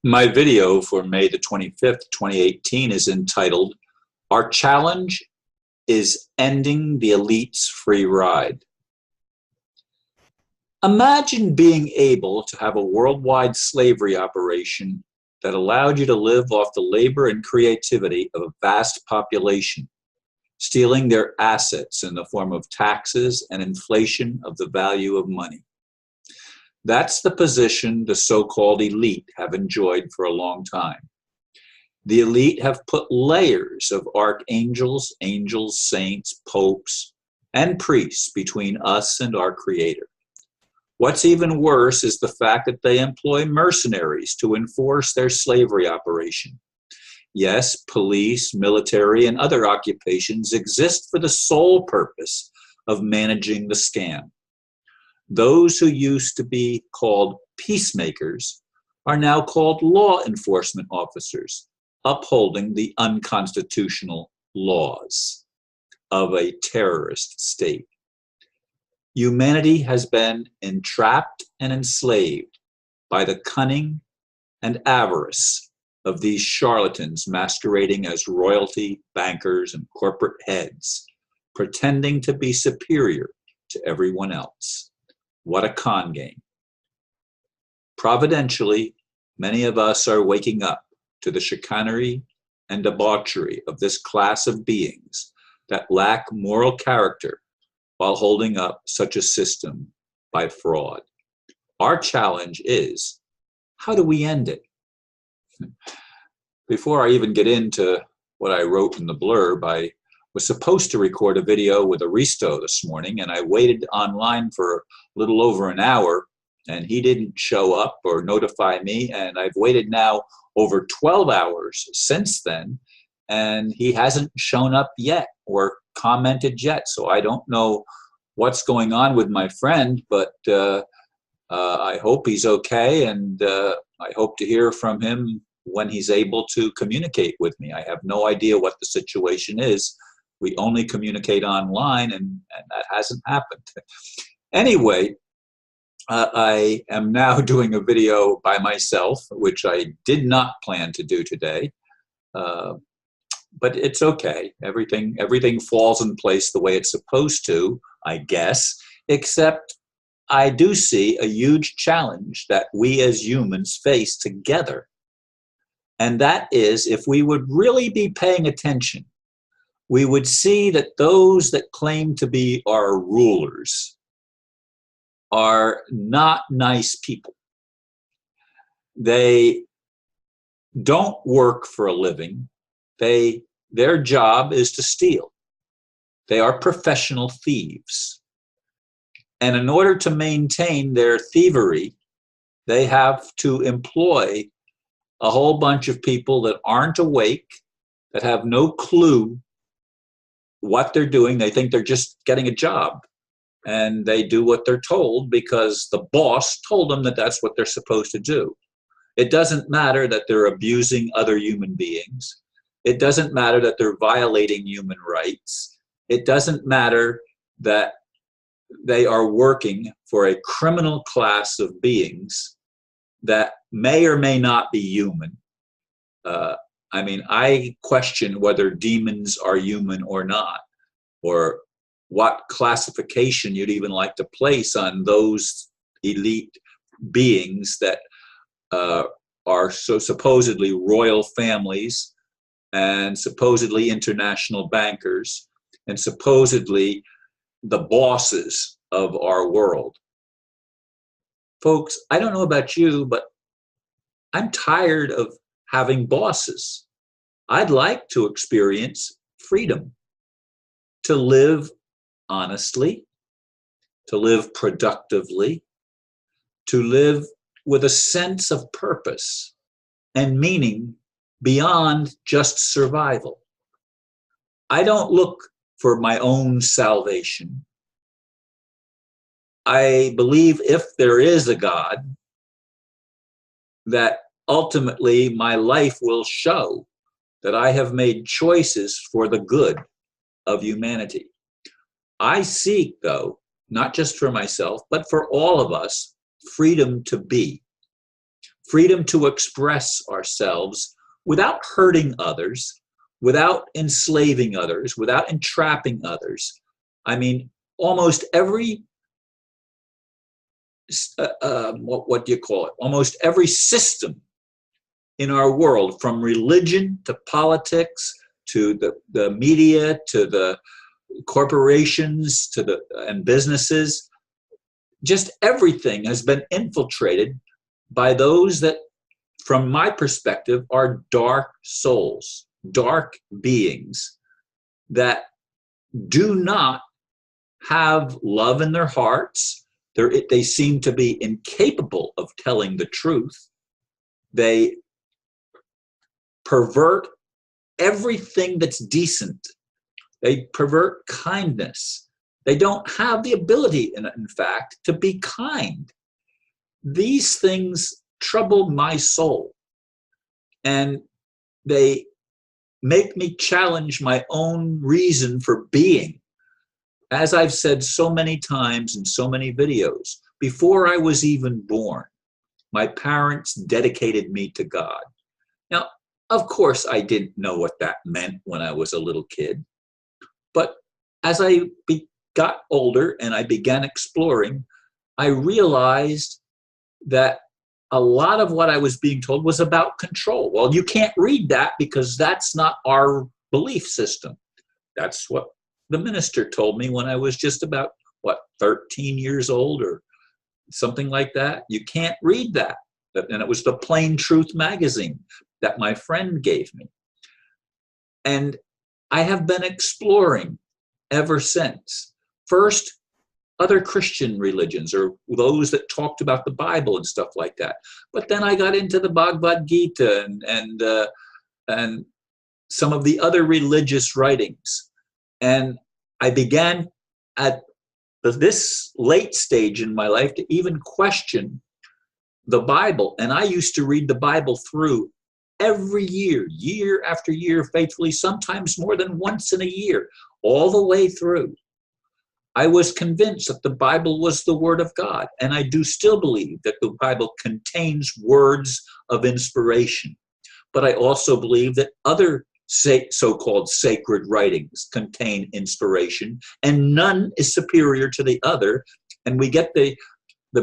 My video for May the 25th, 2018 is entitled, Our Challenge is Ending the Elite's Free Ride. Imagine being able to have a worldwide slavery operation that allowed you to live off the labor and creativity of a vast population, stealing their assets in the form of taxes and inflation of the value of money. That's the position the so-called elite have enjoyed for a long time. The elite have put layers of archangels, angels, saints, popes, and priests between us and our Creator. What's even worse is the fact that they employ mercenaries to enforce their slavery operation. Yes, police, military, and other occupations exist for the sole purpose of managing the scam. Those who used to be called peacemakers are now called law enforcement officers, upholding the unconstitutional laws of a terrorist state. Humanity has been entrapped and enslaved by the cunning and avarice of these charlatans masquerading as royalty, bankers, and corporate heads, pretending to be superior to everyone else. What a con game. Providentially, many of us are waking up to the chicanery and debauchery of this class of beings that lack moral character while holding up such a system by fraud. Our challenge is, how do we end it? Before I even get into what I wrote in the blurb, I was supposed to record a video with Aristo this morning, and I waited online for a little over an hour, and he didn't show up or notify me, and I've waited now over 12 hours since then, and he hasn't shown up yet or commented yet, so I don't know what's going on with my friend, but I hope he's okay, and I hope to hear from him when he's able to communicate with me. I have no idea what the situation is. We only communicate online, and that hasn't happened. Anyway, I am now doing a video by myself, which I did not plan to do today, but it's okay. Everything falls in place the way it's supposed to, I guess, except I do see a huge challenge that we as humans face together. And that is, if we would really be paying attention, we would see that those that claim to be our rulers are not nice people. They don't work for a living. Their job is to steal. They are professional thieves. And in order to maintain their thievery, they have to employ a whole bunch of people that aren't awake, that have no clue what they're doing. They think they're just getting a job, and they do what they're told because the boss told them that that's what they're supposed to do. It doesn't matter that they're abusing other human beings. It doesn't matter that they're violating human rights. It doesn't matter that they are working for a criminal class of beings that may or may not be human. I question whether demons are human or not, or what classification you'd even like to place on those elite beings that are so supposedly royal families and supposedly international bankers and supposedly the bosses of our world. Folks, I don't know about you, but I'm tired of having bosses. I'd like to experience freedom, to live honestly, to live productively, to live with a sense of purpose and meaning beyond just survival. I don't look for my own salvation. I believe if there is a God, that ultimately my life will show that I have made choices for the good of humanity. I seek, though, not just for myself, but for all of us, freedom to be, freedom to express ourselves without hurting others, without enslaving others, without entrapping others. I mean, almost every what do you call it? Almost every system in our world, from religion to politics to the media to the corporations to and businesses, just everything has been infiltrated by those that, from my perspective, are dark souls, dark beings that do not have love in their hearts. They seem to be incapable of telling the truth. They pervert everything that's decent. They pervert kindness. They don't have the ability, in fact, to be kind. These things trouble my soul, and they make me challenge my own reason for being. As I've said so many times in so many videos, before I was even born, my parents dedicated me to God. Now, of course, I didn't know what that meant when I was a little kid. But as I got older and I began exploring, I realized that a lot of what I was being told was about control. Well, you can't read that because that's not our belief system. That's what the minister told me when I was just about, 13 years old or something like that. You can't read that. And it was the Plain Truth magazine that my friend gave me. And I have been exploring ever since. First, other Christian religions or those that talked about the Bible and stuff like that. But then I got into the Bhagavad Gita and some of the other religious writings. And I began at this late stage in my life to even question the Bible. And I used to read the Bible through every year, year after year, faithfully, sometimes more than once in a year, all the way through. I was convinced that the Bible was the Word of God, and I do still believe that the Bible contains words of inspiration. But I also believe that other so-called sacred writings contain inspiration, and none is superior to the other, and we get the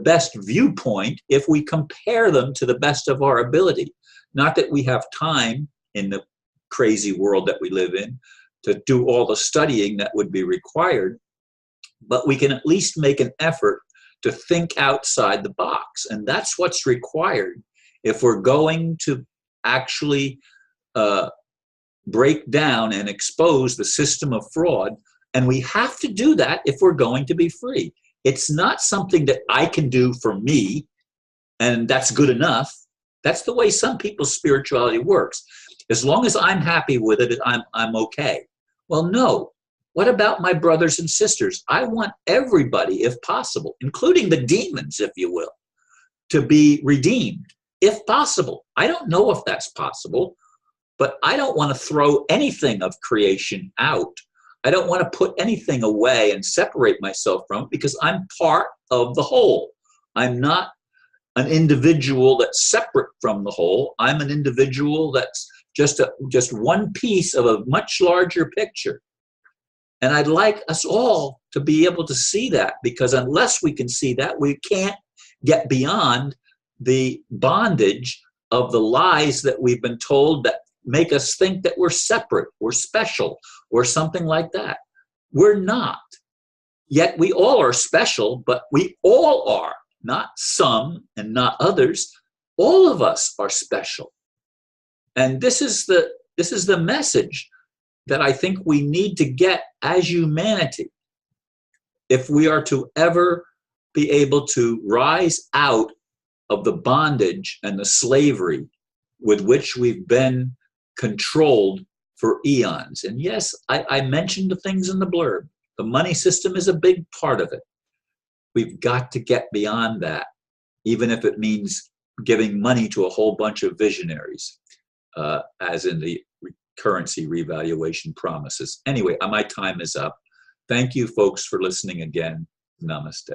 best viewpoint if we compare them to the best of our ability. Not that we have time in the crazy world that we live in to do all the studying that would be required, but we can at least make an effort to think outside the box. And that's what's required if we're going to actually break down and expose the system of fraud. And we have to do that if we're going to be free. It's not something that I can do for me, and that's good enough. That's the way some people's spirituality works. As long as I'm happy with it, I'm okay. Well, no. What about my brothers and sisters? I want everybody, if possible, including the demons, if you will, to be redeemed, if possible. I don't know if that's possible, but I don't want to throw anything of creation out. I don't want to put anything away and separate myself from it because I'm part of the whole. I'm not an individual that's separate from the whole. I'm an individual that's just one piece of a much larger picture. And I'd like us all to be able to see that, because unless we can see that, we can't get beyond the bondage of the lies that we've been told that make us think that we're separate, we're special, or something like that. We're not. Yet we all are special, but we all are, not some and not others. All of us are special. And this is the message that I think we need to get as humanity if we are to ever be able to rise out of the bondage and the slavery with which we've been controlled for eons. And yes, I mentioned the things in the blurb. The money system is a big part of it. We've got to get beyond that, even if it means giving money to a whole bunch of visionaries, as in the currency revaluation promises. Anyway, my time is up. Thank you, folks, for listening again. Namaste.